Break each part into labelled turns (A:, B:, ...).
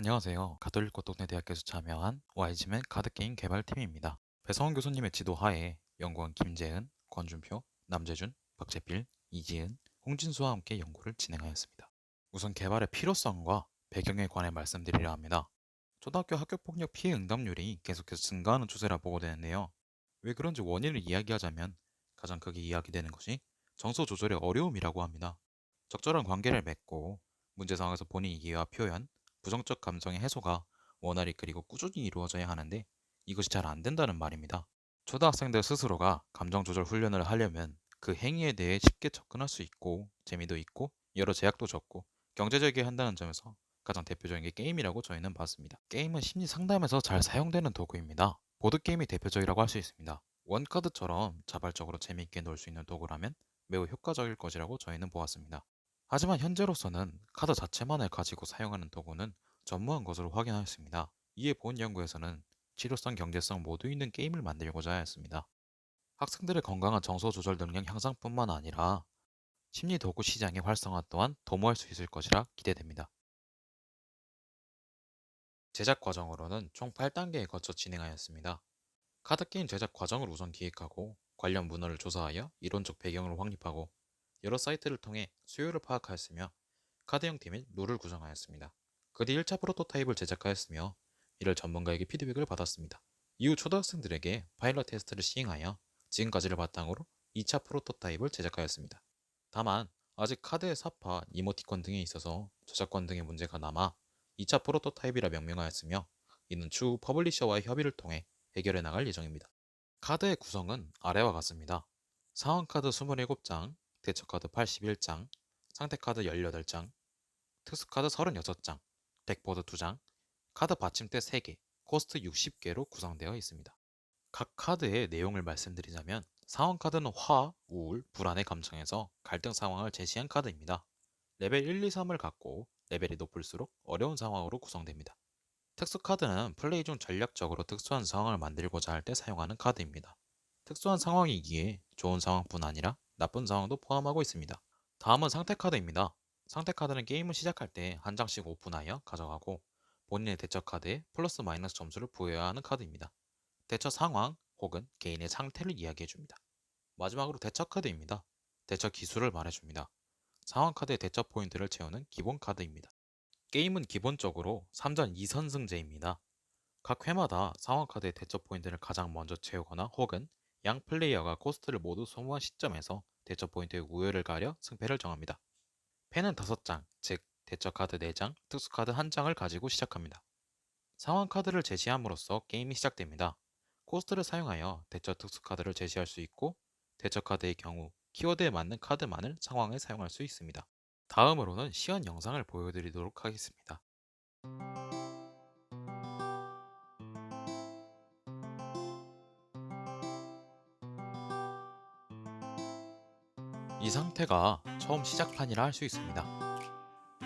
A: 안녕하세요. 가톨릭 고등대학교에서 참여한 YG맨 카드게임 개발팀입니다. 배성원 교수님의 지도하에 연구원 김재은, 권준표, 남재준, 박재필, 이지은, 홍진수와 함께 연구를 진행하였습니다. 우선 개발의 필요성과 배경에 관해 말씀드리려 합니다. 초등학교 학교폭력 피해 응답률이 계속해서 증가하는 추세라 보고되는데요. 왜 그런지 원인을 이야기하자면 가장 크게 이야기되는 것이 정서 조절의 어려움이라고 합니다. 적절한 관계를 맺고 문제 상황에서 본인 이해와 표현, 부정적 감정의 해소가 원활히 그리고 꾸준히 이루어져야 하는데 이것이 잘 안 된다는 말입니다. 초등학생들 스스로가 감정 조절 훈련을 하려면 그 행위에 대해 쉽게 접근할 수 있고 재미도 있고 여러 제약도 적고 경제적이게 한다는 점에서 가장 대표적인 게 게임이라고 저희는 봤습니다. 게임은 심리 상담에서 잘 사용되는 도구입니다. 보드게임이 대표적이라고 할 수 있습니다. 원카드처럼 자발적으로 재미있게 놀 수 있는 도구라면 매우 효과적일 것이라고 저희는 보았습니다. 하지만 현재로서는 카드 자체만을 가지고 사용하는 도구는 전무한 것으로 확인하였습니다. 이에 본 연구에서는 실효성, 경제성 모두 있는 게임을 만들고자 하였습니다. 학생들의 건강한 정서 조절 능력 향상뿐만 아니라 심리 도구 시장의 활성화 또한 도모할 수 있을 것이라 기대됩니다. 제작 과정으로는 총 8단계에 거쳐 진행하였습니다. 카드게임 제작 과정을 우선 기획하고 관련 문헌을 조사하여 이론적 배경을 확립하고 여러 사이트를 통해 수요를 파악하였으며 카드형 팀인 룰을 구성하였습니다. 그 뒤 1차 프로토타입을 제작하였으며 이를 전문가에게 피드백을 받았습니다. 이후 초등학생들에게 파일럿 테스트를 시행하여 지금까지를 바탕으로 2차 프로토타입을 제작하였습니다. 다만 아직 카드의 사파, 이모티콘 등에 있어서 저작권 등의 문제가 남아 2차 프로토타입이라 명명하였으며 이는 추후 퍼블리셔와의 협의를 통해 해결해 나갈 예정입니다. 카드의 구성은 아래와 같습니다. 상황카드 27장, 대처카드 81장, 상태카드 18장, 특수카드 36장, 덱보드 2장, 카드 받침대 3개, 코스트 60개로 구성되어 있습니다. 각 카드의 내용을 말씀드리자면 상황카드는 화, 우울, 불안의 감정에서 갈등 상황을 제시한 카드입니다. 레벨 1, 2, 3을 갖고 레벨이 높을수록 어려운 상황으로 구성됩니다. 특수카드는 플레이 중 전략적으로 특수한 상황을 만들고자 할 때 사용하는 카드입니다. 특수한 상황이기에 좋은 상황뿐 아니라 나쁜 상황도 포함하고 있습니다. 다음은 상태카드입니다. 상태카드는 게임을 시작할 때 한 장씩 오픈하여 가져가고 본인의 대처 카드에 플러스 마이너스 점수를 부여해야 하는 카드입니다. 대처 상황 혹은 개인의 상태를 이야기해줍니다. 마지막으로 대처 카드입니다. 대처 기술을 말해줍니다. 상황 카드의 대처 포인트를 채우는 기본 카드입니다. 게임은 기본적으로 3전 2선승제입니다. 각 회마다 상황 카드의 대처 포인트를 가장 먼저 채우거나 혹은 양 플레이어가 코스트를 모두 소모한 시점에서 대처 포인트의 우열을 가려 승패를 정합니다. 펜은 5장, 즉 대처 카드 4장, 특수 카드 1장을 가지고 시작합니다. 상황 카드를 제시함으로써 게임이 시작됩니다. 코스트를 사용하여 대처 특수 카드를 제시할 수 있고 대처 카드의 경우 키워드에 맞는 카드만을 상황에 사용할 수 있습니다. 다음으로는 시연 영상을 보여드리도록 하겠습니다. 이 상태가 처음 시작판이라 할 수 있습니다.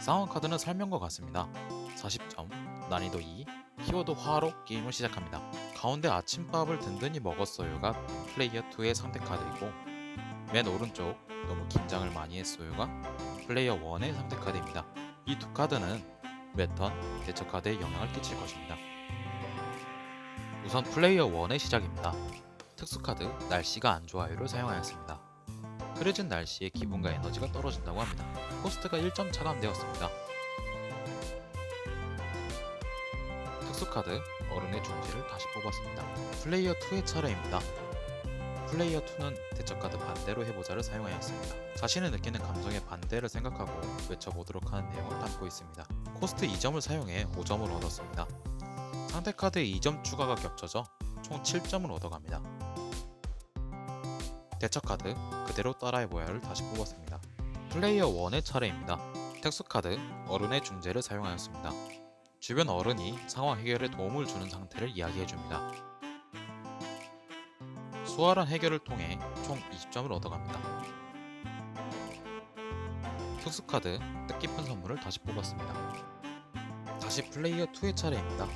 A: 상황 카드는 설명과 같습니다. 40점, 난이도 2, 키워드 화로 게임을 시작합니다. 가운데 아침밥을 든든히 먹었어요가 플레이어 2의 상태 카드이고 맨 오른쪽 너무 긴장을 많이 했어요가 플레이어 1의 상태 카드입니다. 이 두 카드는 매턴, 대처 카드에 영향을 끼칠 것입니다. 우선 플레이어 1의 시작입니다. 특수 카드 날씨가 안 좋아요를 사용하였습니다. 흐려진 날씨에 기분과 에너지가 떨어진다고 합니다. 코스트가 1점 차감되었습니다. 특수카드 어른의 중지를 다시 뽑았습니다. 플레이어 2의 차례입니다. 플레이어 2는 대처카드 반대로 해보자를 사용하였습니다. 자신이 느끼는 감정의 반대를 생각하고 외쳐보도록 하는 내용을 담고 있습니다. 코스트 2점을 사용해 5점을 얻었습니다. 상대카드에 2점 추가가 겹쳐져 총 7점을 얻어갑니다. 대처카드 그대로 따라해보야를 다시 뽑았습니다. 플레이어 1의 차례입니다. 특수카드 어른의 중재를 사용하였습니다. 주변 어른이 상황 해결에 도움을 주는 상태를 이야기해줍니다. 수월한 해결을 통해 총 20점을 얻어갑니다. 특수카드 뜻깊은 선물을 다시 뽑았습니다. 다시 플레이어 2의 차례입니다.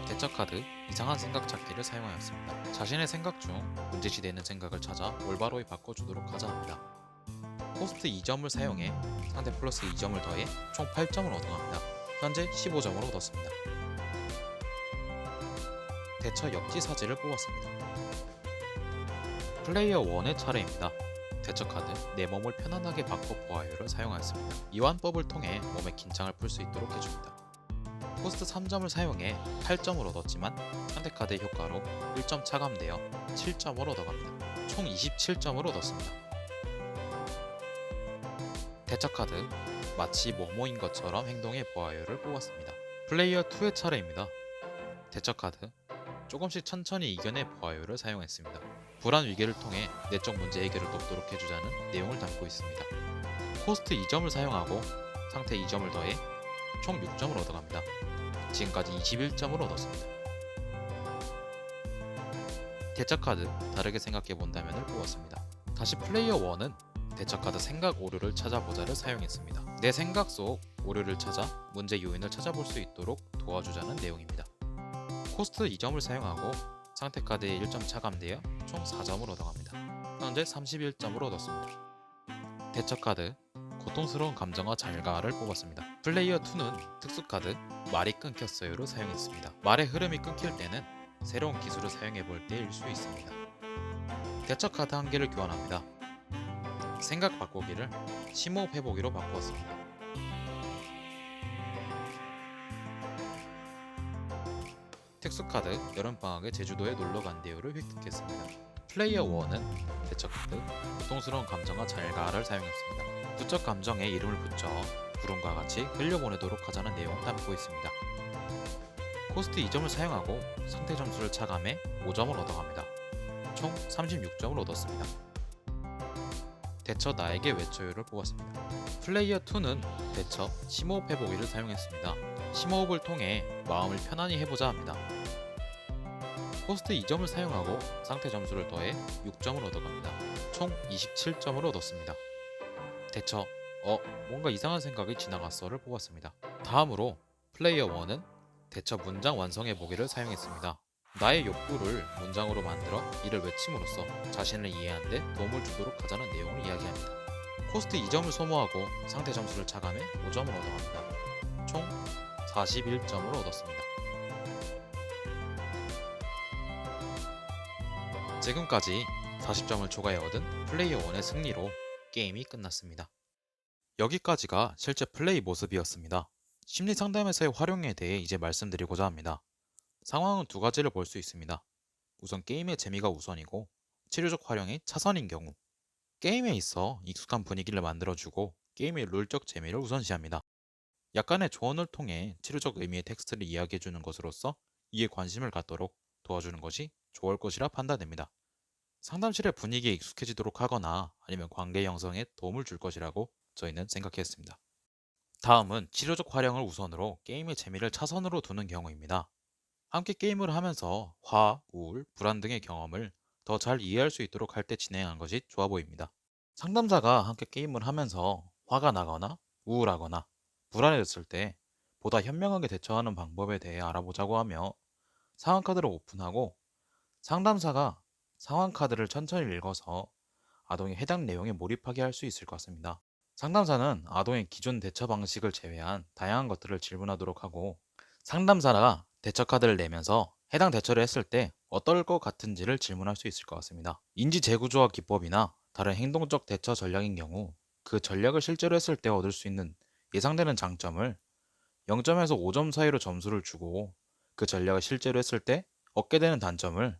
A: 대처카드 이상한 생각 찾기를 사용하였습니다. 자신의 생각 중 문제시되는 생각을 찾아 올바로이 바꿔주도록 하자 합니다. 코스트 2점을 사용해 상대 플러스 2점을 더해 총 8점을 얻어갑니다. 현재 15점을 얻었습니다. 대처 역지사지를 뽑았습니다. 플레이어 1의 차례입니다. 대처 카드 내 몸을 편안하게 바꿔 보아요를 사용하였습니다. 이완법을 통해 몸의 긴장을 풀 수 있도록 해줍니다. 코스트 3점을 사용해 8점을 얻었지만 상대 카드의 효과로 1점 차감되어 7점을 얻어갑니다. 총 27점을 얻었습니다. 대처 카드 마치 뭐뭐인 것처럼 행동해 보아요를 뽑았습니다. 플레이어 2의 차례입니다. 대처 카드 조금씩 천천히 이겨내 보아요를 사용했습니다. 불안 위기를 통해 내적 문제 해결을 돕도록 해주자는 내용을 담고 있습니다. 코스트 2점을 사용하고 상태 2점을 더해 총 6점을 얻어갑니다. 지금까지 21점을 얻었습니다. 대처 카드 다르게 생각해 본다면을 뽑았습니다. 다시 플레이어 1은 대처 카드 생각 오류를 찾아보자를 사용했습니다. 내 생각 속 오류를 찾아 문제 요인을 찾아볼 수 있도록 도와주자는 내용입니다. 코스트 2점을 사용하고 상태 카드에 1점 차감되어 총 4점을 얻어갑니다. 현재 31점을 얻었습니다. 대처 카드 고통스러운 감정과 잘가를 뽑았습니다. 플레이어 2는 특수 카드 말이 끊겼어요를 사용했습니다. 말의 흐름이 끊길 때는 새로운 기술을 사용해 볼 때일 수 있습니다. 대처 카드 한 개를 교환합니다. 생각 바꾸기를 심호흡 해보기로 바꾸었습니다. 특수카드 여름방학에 제주도에 놀러 간대요를 획득했습니다. 플레이어 1은 대처 카드 고통스러운 감정과 잘가를 사용했습니다. 부적 감정에 이름을 붙여 구름과 같이 흘려보내도록 하자는 내용을 담고 있습니다. 코스트 2점을 사용하고 상태 점수를 차감해 5점을 얻어갑니다. 총 36점을 얻었습니다. 대처 나에게 외쳐요를 뽑았습니다. 플레이어 2는 대처 심호흡 해보기를 사용했습니다. 심호흡을 통해 마음을 편안히 해보자 합니다. 코스트 2점을 사용하고 상태 점수를 더해 6점을 얻어갑니다. 총 27점을 얻었습니다. 대처 뭔가 이상한 생각이 지나갔어를 뽑았습니다. 다음으로 플레이어 1은 대처 문장 완성해보기를 사용했습니다. 나의 욕구를 문장으로 만들어 이를 외침으로써 자신을 이해하는 데 도움을 주도록 하자는 내용을 이야기합니다. 코스트 2점을 소모하고 상태 점수를 차감해 5점을 얻어갑니다. 총 41점을 얻었습니다. 지금까지 40점을 초과해 얻은 플레이어 1의 승리로 게임이 끝났습니다. 여기까지가 실제 플레이 모습이었습니다. 심리 상담에서의 활용에 대해 이제 말씀드리고자 합니다. 상황은 두 가지를 볼 수 있습니다. 우선 게임의 재미가 우선이고 치료적 활용이 차선인 경우, 게임에 있어 익숙한 분위기를 만들어주고 게임의 룰적 재미를 우선시합니다. 약간의 조언을 통해 치료적 의미의 텍스트를 이야기해주는 것으로써 이에 관심을 갖도록 도와주는 것이 좋을 것이라 판단됩니다. 상담실의 분위기에 익숙해지도록 하거나 아니면 관계 형성에 도움을 줄 것이라고 저희는 생각했습니다. 다음은 치료적 활용을 우선으로 게임의 재미를 차선으로 두는 경우입니다. 함께 게임을 하면서 화, 우울, 불안 등의 경험을 더 잘 이해할 수 있도록 할 때 진행한 것이 좋아 보입니다. 상담사가 함께 게임을 하면서 화가 나거나 우울하거나 불안해졌을 때 보다 현명하게 대처하는 방법에 대해 알아보자고 하며 상황 카드를 오픈하고 상담사가 상황 카드를 천천히 읽어서 아동이 해당 내용에 몰입하게 할 수 있을 것 같습니다. 상담사는 아동의 기존 대처 방식을 제외한 다양한 것들을 질문하도록 하고 상담사가 대처 카드를 내면서 해당 대처를 했을 때 어떨 것 같은지를 질문할 수 있을 것 같습니다. 인지 재구조화 기법이나 다른 행동적 대처 전략인 경우 그 전략을 실제로 했을 때 얻을 수 있는 예상되는 장점을 0점에서 5점 사이로 점수를 주고 그 전략을 실제로 했을 때 얻게 되는 단점을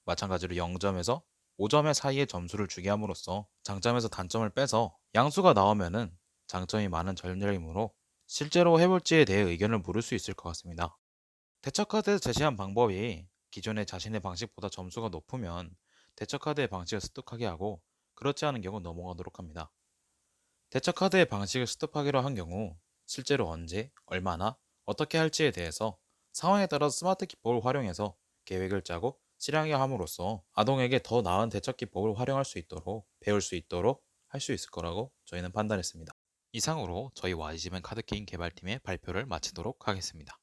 A: 마찬가지로 0점에서 5점 사이의 점수를 주게 함으로써 장점에서 단점을 빼서 양수가 나오면은 장점이 많은 전략이므로 실제로 해볼지에 대해 의견을 물을 수 있을 것 같습니다. 대처 카드에서 제시한 방법이 기존의 자신의 방식보다 점수가 높으면 대처 카드의 방식을 습득하게 하고 그렇지 않은 경우 넘어가도록 합니다. 대처 카드의 방식을 습득하기로 한 경우 실제로 언제, 얼마나, 어떻게 할지에 대해서 상황에 따라 스마트 기법을 활용해서 계획을 짜고 실행하게 함으로써 아동에게 더 나은 대처 기법을 활용할 수 있도록 배울 수 있도록 할 수 있을 거라고 저희는 판단했습니다. 이상으로 저희 YG맨 카드게임 개발팀의 발표를 마치도록 하겠습니다.